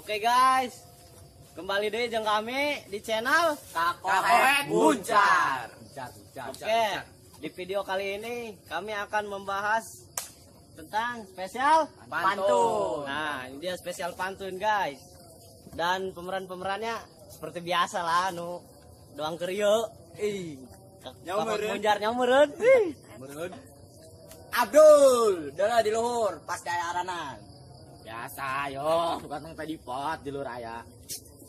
Oke guys, kembali deh jeung kami di channel Kakohet Buncar. Oke, di video kali ini kami akan membahas tentang spesial Pantun. Nah, ini dia spesial pantun guys. Dan pemerannya seperti biasa lah, doang keryo. Nyameureun. Abdul, dala di luhur pas kayak aranan. Biasa yo, bukan tadi pot di luar aya.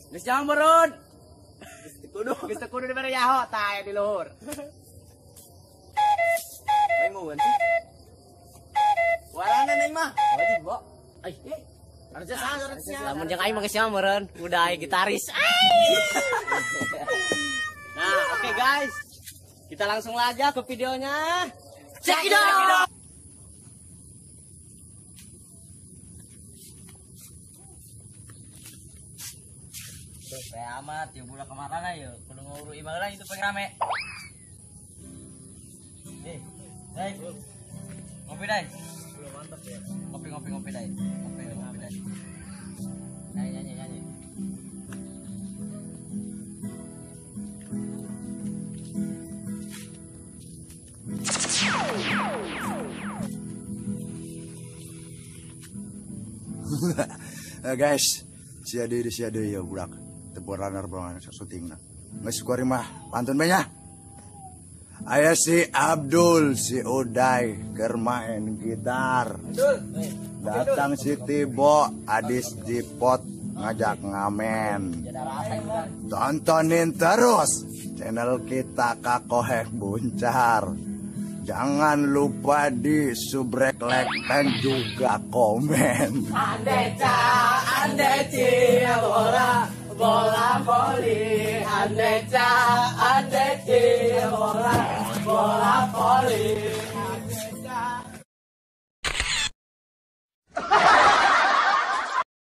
Geus nyameureun. Geus teu kudu dibere yaho tah di luhur. Bae meueun sih. Warana ning mah. Wajib, Bo. Lamun jeung aing mah geus nyameureun, udah gitaris. Nah, oke guys. Kita langsung aja ke videonya. Check it out. Kayak amat, ya bulan kemarin aja, kudu nguru imbalan itu pengen rame. Dai, ngopi dai. Belum mantap ya. Ngopi dai. Ngopi dai. Nyanyi. Guys, sia deui ya budak. Teu runner banget syutingna. Geus kuari mah pantun bae nya. Aya si Abdul, si Uday keur main gitar. Datang si Tibo, Adis Jipot ngajak ngamen. Tontonin terus channel kita Kakohet Buncar. Jangan lupa di subrek, like, dan juga komen. Ande bola voli. Ande bola voli.